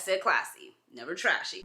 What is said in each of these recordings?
said classy, never trashy.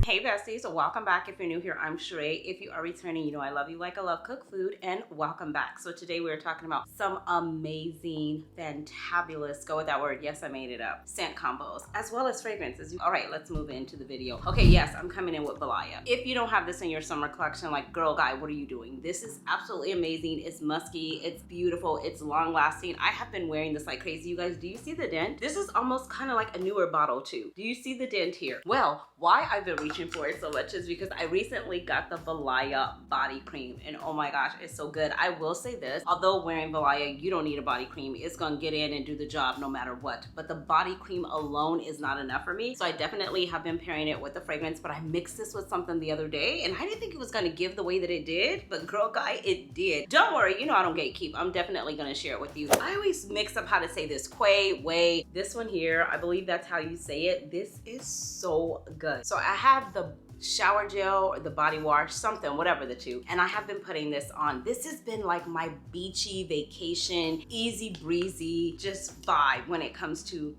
Hey besties, so welcome back. If you're new here, I'm Cheraye. If you are returning, you know I love you like I love cooked food, and welcome back. So today we're talking about some amazing, fantabulous, go with that word, yes I made it up, scent combos, as well as fragrances. All right, let's move into the video. Okay, yes, I'm coming in with Valaya. If you don't have this in your summer collection, like girl, guy, what are you doing? This is absolutely amazing. It's musky, it's beautiful, it's long lasting. I have been wearing this like crazy. You guys, do you see the dent? This is almost kind of like a newer bottle too. Do you see the dent here? Well, why I've been reaching for it so much is because I recently got the Valaya body cream, and oh my gosh, it's so good. I will say this, although wearing Valaya, you don't need a body cream. It's gonna get in and do the job no matter what, but the body cream alone is not enough for me. So I definitely have been pairing it with the fragrance, but I mixed this with something the other day and I didn't think it was gonna give the way that it did, but girl, guy, it did. Don't worry, you know I don't gatekeep. I'm definitely gonna share it with you. I always mix up how to say this. Ouai, this one here, I believe that's how you say it. This is so good. So I have the shower gel or the body wash, something, whatever the two, and I have been putting this on. This has been like my beachy vacation, easy breezy, just vibe when it comes to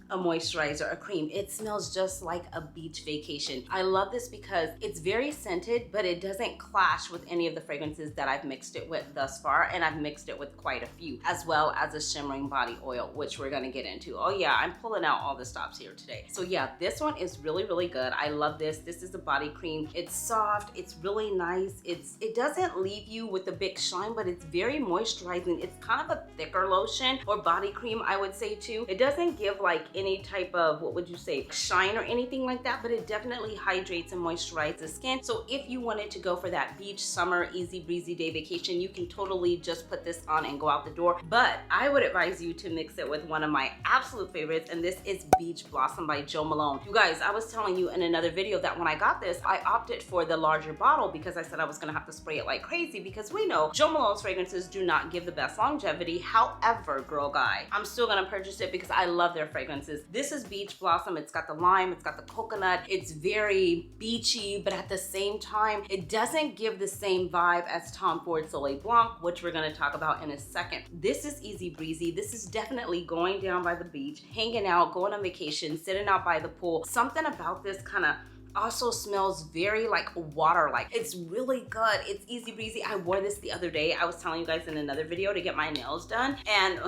a moisturizer, a cream. It smells just like a beach vacation. I love this because it's very scented, but it doesn't clash with any of the fragrances that I've mixed it with thus far, and I've mixed it with quite a few, as well as a shimmering body oil, which we're gonna get into. Oh yeah, I'm pulling out all the stops here today. So yeah, this one is really, really good. I love this. This is a body cream. It's soft, it's really nice. It doesn't leave you with a big shine, but it's very moisturizing. It's kind of a thicker lotion or body cream, I would say too. It doesn't give like any type of, what would you say, shine or anything like that, but it definitely hydrates and moisturizes the skin. So if you wanted to go for that beach, summer, easy breezy day vacation, you can totally just put this on and go out the door. But I would advise you to mix it with one of my absolute favorites, and this is Beach Blossom by Malone. You guys, I was telling you in another video that when I got this, I opted for the larger bottle because I said I was gonna have to spray it like crazy, because we know Malone's fragrances do not give the best longevity. However, girl, guy, I'm still gonna purchase it because I love their fragrances. This is Beach Blossom. It's got the lime, it's got the coconut. It's very beachy, but at the same time, it doesn't give the same vibe as Tom Ford Soleil Blanc, which we're gonna talk about in a second. This is easy breezy. This is definitely going down by the beach, hanging out, going on vacation, sitting out by the pool. Something about this kind of also smells very like water-like. It's really good. It's easy breezy. I wore this the other day. I was telling you guys in another video to get my nails done, and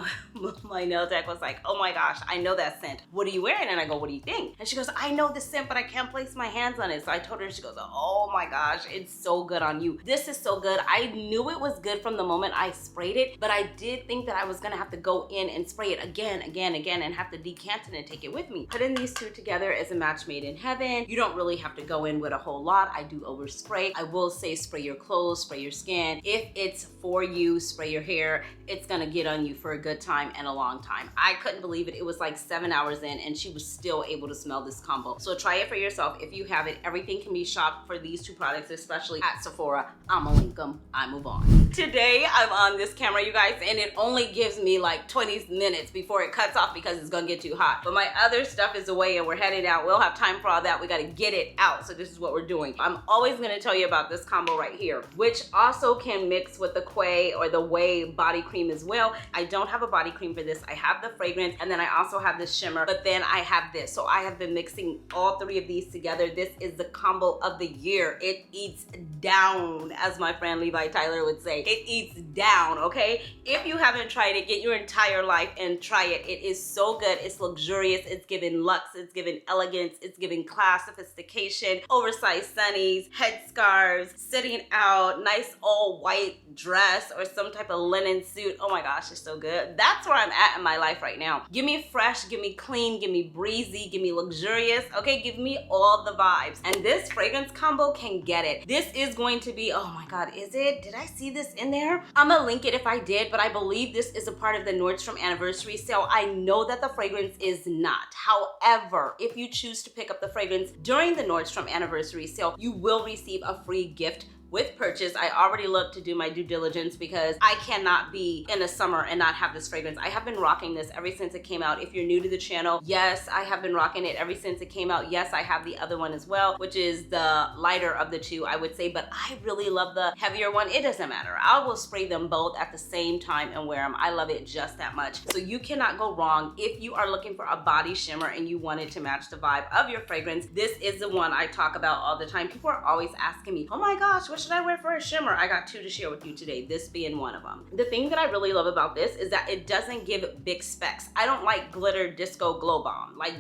my nail tech was like, oh my gosh, I know that scent. What are you wearing? And I go, what do you think? And she goes, I know this scent, but I can't place my hands on it. So I told her, she goes, oh my gosh, it's so good on you. This is so good. I knew it was good from the moment I sprayed it, but I did think that I was gonna have to go in and spray it again, and have to decant it and take it with me. Putting these two together is a match made in heaven. You don't really have to go in with a whole lot. I do overspray. I will say spray your clothes, spray your skin. If it's for you, spray your hair. It's gonna get on you for a good time and a long time. I couldn't believe it. It was like 7 hours in and she was still able to smell this combo. So try it for yourself if you have it. Everything can be shopped for these two products, especially at Sephora. I'ma link them. I move on. Today I'm on this camera, you guys, and it only gives me like 20 minutes before it cuts off because it's gonna get too hot. But my other stuff is away and we're heading out. We'll have time for all that. We gotta get it out. So this is what we're doing. I'm always gonna tell you about this combo right here, which also can mix with the Ouai or the Ouai body cream as well. I don't have a body cream for this. I have the fragrance, and then I also have the shimmer, but then I have this. So I have been mixing all three of these together. This is the combo of the year. It eats down, as my friend Levi Tyler would say. It eats down, okay? If you haven't tried it, get your entire life and try it. It is so good. It's luxurious. It's giving luxe. It's giving elegance. It's giving class, sophistication, oversized sunnies, headscarves, sitting out, nice all white dress or some type of linen suit. Oh my gosh, it's so good. That's where I'm at in my life right now. Give me fresh, give me clean, give me breezy, give me luxurious, okay? Give me all the vibes. And this fragrance combo can get it. This is going to be, oh my God, is it? Did I see this in there? I'm gonna link it if I did, but I believe this is a part of the Nordstrom anniversary sale. I know that the fragrance is not. However, if you choose to pick up the fragrance during the Nordstrom anniversary sale, you will receive a free gift with purchase. I already looked to do my due diligence because I cannot be in the summer and not have this fragrance. I have been rocking this ever since it came out. If you're new to the channel, yes, I have been rocking it ever since it came out. Yes, I have the other one as well, which is the lighter of the two, I would say, but I really love the heavier one. It doesn't matter. I will spray them both at the same time and wear them. I love it just that much. So you cannot go wrong if you are looking for a body shimmer and you want it to match the vibe of your fragrance. This is the one I talk about all the time. People are always asking me, oh my gosh, what should I wear for a shimmer? I got two to share with you today, this being one of them. The thing that I really love about this is that it doesn't give big specks. I don't like glitter disco glow bomb. Like,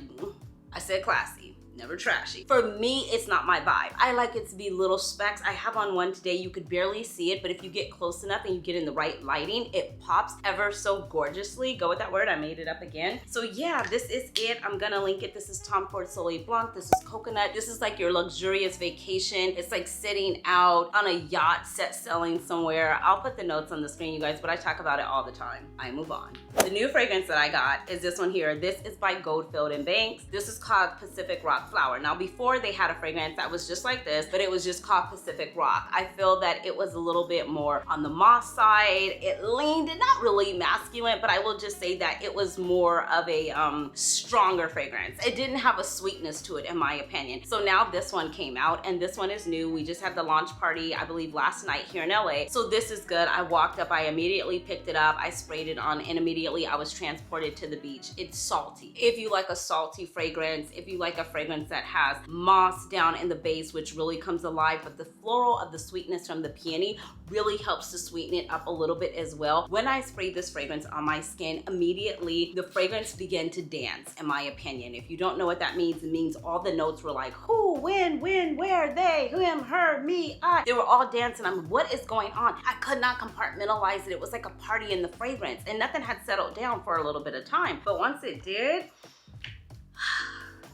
I said classy, never trashy. For me, it's not my vibe. I like it to be little specks. I have on one today. You could barely see it, but if you get close enough and you get in the right lighting, it pops ever so gorgeously. Go with that word, I made it up again. So yeah, this is it. I'm gonna link it. This is Tom Ford Soleil Blanc. This is coconut. This is like your luxurious vacation. It's like sitting out on a yacht set sailing somewhere. I'll put the notes on the screen, you guys, but I talk about it all the time. I move on. The new fragrance that I got is this one here. This is by Goldfield and Banks. This is called Pacific Rock Flower. Now before they had a fragrance that was just like this, but it was just called Pacific Rock. I feel that it was a little bit more on the moss side. It leaned, not really masculine, but I will just say that it was more of a stronger fragrance. It didn't have a sweetness to it in my opinion. So now this one came out and this one is new. We just had the launch party, I believe last night here in LA. So this is good. I walked up, I immediately picked it up, I sprayed it on, and immediately I was transported to the beach. It's salty. If you like a salty fragrance, if you like a fragrance that has moss down in the base, which really comes alive, but the floral of the sweetness from the peony really helps to sweeten it up a little bit as well. When I sprayed this fragrance on my skin, immediately the fragrance began to dance, in my opinion. If you don't know what that means, it means all the notes were like who, when, where, they, him, her, me, I. They were all dancing. I'm like, what is going on? I could not compartmentalize it. It was like a party in the fragrance and nothing had settled down for a little bit of time. But once it did,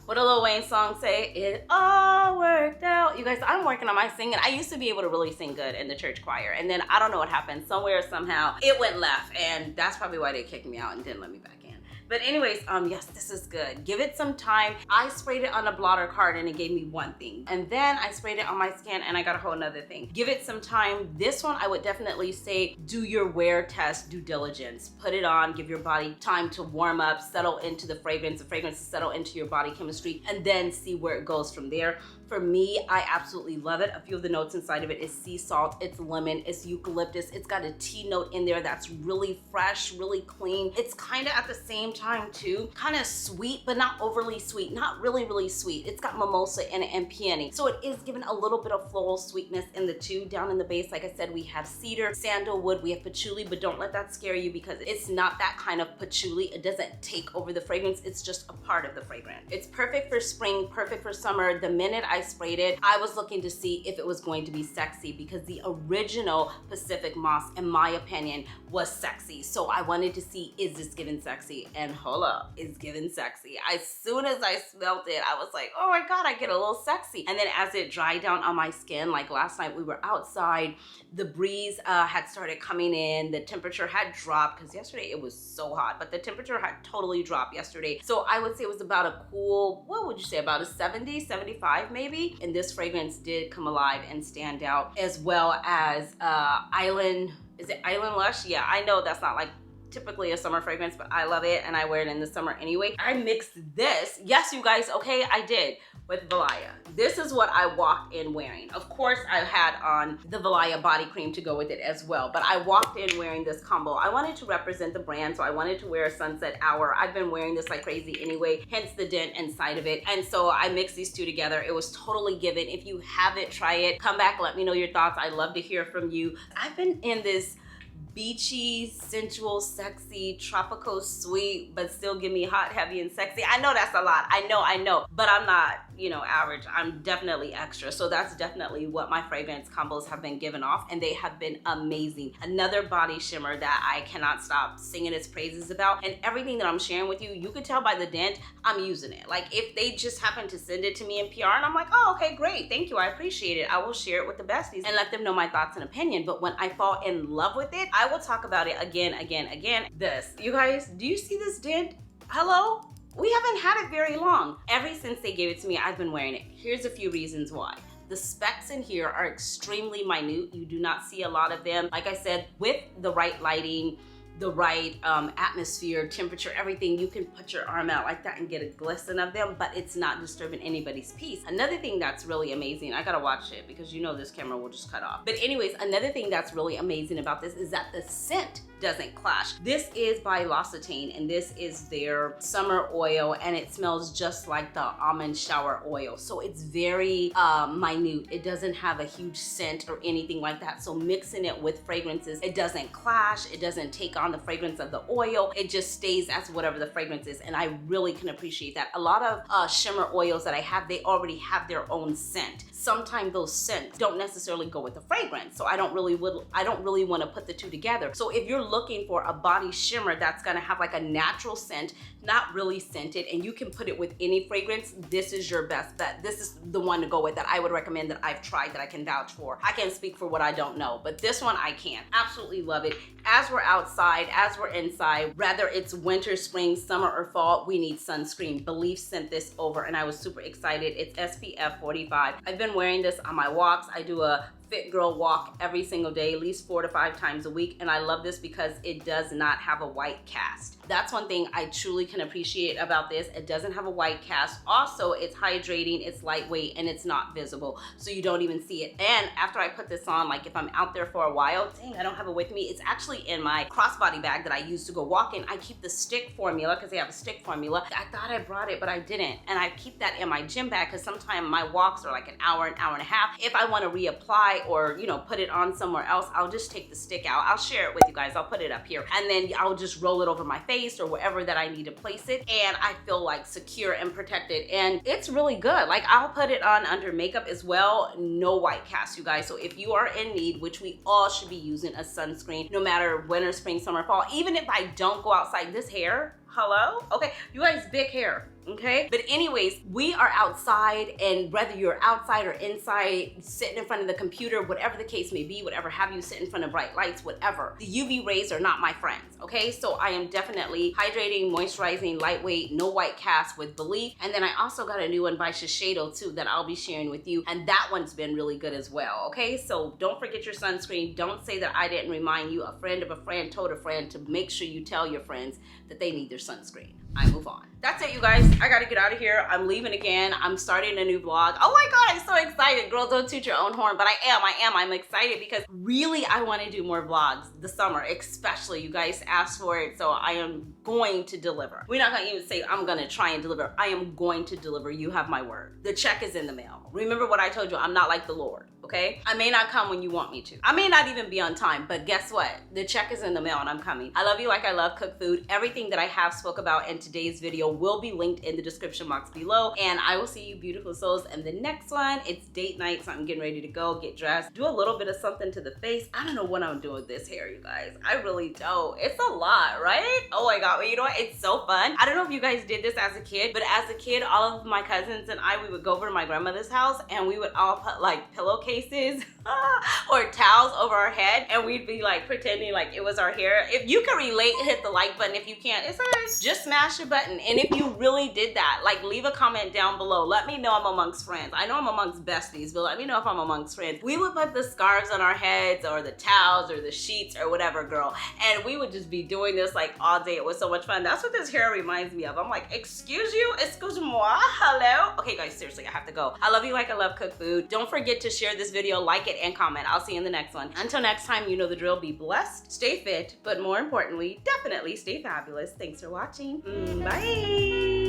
what a Lil Wayne song say? It all worked out. You guys, I'm working on my singing. I used to be able to really sing good in the church choir, and then I don't know what happened. Somewhere, somehow, it went left, and that's probably why they kicked me out and didn't let me back in. But anyways, yes, this is good. Give it some time. I sprayed it on a blotter card and it gave me one thing. And then I sprayed it on my skin and I got a whole nother thing. Give it some time. This one, I would definitely say, do your wear test due diligence. Put it on, give your body time to warm up, settle into the fragrance to settle into your body chemistry, and then see where it goes from there. For me, I absolutely love it. A few of the notes inside of it is sea salt, it's lemon, it's eucalyptus. It's got a tea note in there that's really fresh, really clean. It's kind of at the same time too, kind of sweet, but not overly sweet, not really sweet. It's got mimosa in it and peony. So it is giving a little bit of floral sweetness in the two. Down in the base, like I said, we have cedar, sandalwood, we have patchouli, but don't let that scare you because it's not that kind of patchouli. It doesn't take over the fragrance. It's just a part of the fragrance. It's perfect for spring, perfect for summer. The minute I sprayed it, I was looking to see if it was going to be sexy because the original Pacific Moss, in my opinion, was sexy. So I wanted to see, is this giving sexy? And hold up, it's giving sexy. As soon as I smelled it, I was like, oh my God, I get a little sexy. And then as it dried down on my skin, like last night we were outside, the breeze had started coming in, the temperature had dropped because yesterday it was so hot, but the temperature had totally dropped yesterday. So I would say it was about a cool, what would you say, about a 70, 75 maybe? And this fragrance did come alive and stand out, as well as Island, is it Island Lush? Yeah, I know that's not like typically a summer fragrance, but I love it and I wear it in the summer anyway. I mixed this, yes you guys, okay, I did, with Valaya. This is what I walked in wearing. Of course, I had on the Valaya body cream to go with it as well, but I walked in wearing this combo. I wanted to represent the brand, so I wanted to wear a sunset hour. I've been wearing this like crazy anyway, hence the dent inside of it. And so I mixed these two together. It was totally given. If you haven't tried it, come back, let me know your thoughts. I'd love to hear from you. I've been in this beachy, sensual, sexy, tropical, sweet, but still give me hot, heavy, and sexy. I know that's a lot. I know, but I'm not, you know, average. I'm definitely extra. So that's definitely what my fragrance combos have been given off, and they have been amazing. Another body shimmer that I cannot stop singing its praises about, and everything that I'm sharing with you, you could tell by the dent, I'm using it. Like if they just happen to send it to me in PR and I'm like, oh, okay, great, thank you, I appreciate it. I will share it with the besties and let them know my thoughts and opinion. But when I fall in love with it, I will talk about it again. This, you guys, do you see this dent? Hello? We haven't had it very long. Ever since they gave it to me, I've been wearing it. Here's a few reasons why. The specs in here are extremely minute. You do not see a lot of them. Like I said, with the right lighting, the right atmosphere, temperature, everything, you can put your arm out like that and get a glisten of them, but it's not disturbing anybody's peace. Another thing that's really amazing, I gotta watch it because you know this camera will just cut off. But anyways, another thing that's really amazing about this is that the scent doesn't clash. This is by Ouai St, and this is their summer oil, and it smells just like the almond shower oil. So it's very minute. It doesn't have a huge scent or anything like that. So mixing it with fragrances, it doesn't clash. It doesn't take on the fragrance of the oil. It just stays as whatever the fragrance is, and I really can appreciate that. A lot of shimmer oils that I have, they already have their own scent. Sometimes those scents don't necessarily go with the fragrance, so I don't really want to put the two together. So if you're looking for a body shimmer that's gonna have like a natural scent, not really scented, and you can put it with any fragrance, this is your best bet. This is the one to go with that I would recommend, that I've tried, that I can vouch for. I can't speak for what I don't know, but this one I can. Absolutely love it. As we're outside, as we're inside, whether it's winter, spring, summer, or fall, we need sunscreen. Belief sent this over and I was super excited. It's SPF 45. I've been wearing this on my walks. I do a fit girl walk every single day, at least 4 to 5 times a week, and I love this because it does not have a white cast. That's one thing I truly can appreciate about this. It doesn't have a white cast. Also, it's hydrating, it's lightweight, and it's not visible, so you don't even see it. And after I put this on, like if I'm out there for a while, dang, I don't have it with me. It's actually in my crossbody bag that I use to go walking. I keep the stick formula because they have a stick formula. I thought I brought it, but I didn't. And I keep that in my gym bag because sometimes my walks are like an hour and a half. If I want to reapply or, you know, put it on somewhere else, I'll just take the stick out. I'll share it with you guys. I'll put it up here, and then I'll just roll it over my face or wherever that I need to place it, and I feel like secure and protected, and it's really good. Like, I'll put it on under makeup as well. No white cast, you guys. So if you are in need, which we all should be using a sunscreen, no matter winter, spring, summer, fall, even if I don't go outside, this hair, hello? Okay, you guys, big hair. Okay, but anyways, we are outside, and whether you're outside or inside, sitting in front of the computer, whatever the case may be, whatever have you, sit in front of bright lights, whatever, the UV rays are not my friends. Okay, so I am definitely hydrating, moisturizing, lightweight, no white cast with Belief. And then I also got a new one by Shiseido too that I'll be sharing with you, and that one's been really good as well. Okay, so don't forget your sunscreen. Don't say that I didn't remind you. A friend of a friend told a friend to make sure you tell your friends that they need their sunscreen. I move on. That's it, you guys. I gotta get out of here. I'm leaving again. I'm starting a new vlog. Oh my God, I'm so excited. Girl, don't toot your own horn, but I'm excited because really I want to do more vlogs this summer, especially. You guys asked for it, so I am going to deliver. We're not gonna even say I'm gonna try and deliver. I am going to deliver. You have my word. The check is in the mail. Remember what I told you, I'm not like the Lord. Okay? I may not come when you want me to. I may not even be on time, but guess what? The check is in the mail and I'm coming. I love you like I love cook food. Everything that I have spoke about in today's video will be linked in the description box below, and I will see you beautiful souls in the next one. It's date night, so I'm getting ready to go, get dressed, do a little bit of something to the face. I don't know what I'm doing with this hair, you guys. I really don't. It's a lot, right? Oh my God, but you know what? It's so fun. I don't know if you guys did this as a kid, but as a kid, all of my cousins and I, we would go over to my grandmother's house and we would all put like pillowcases or towels over our head, and we'd be like pretending like it was our hair. If you can relate, hit the like button. If you can't, it's alright. Just smash a button. And if you really did that, like, leave a comment down below. Let me know I'm amongst friends. I know I'm amongst besties, but let me know if I'm amongst friends. We would put the scarves on our heads or the towels or the sheets or whatever, girl, and we would just be doing this like all day. It was so much fun. That's what this hair reminds me of. I'm like, excuse you? Excuse moi? Hello? Okay, guys, seriously, I have to go. I love you like I love cook food. Don't forget to share this video, like it, and comment. I'll see you in the next one. Until next time, you know the drill. Be blessed, stay fit, but more importantly, definitely stay fabulous. Thanks for watching. Bye.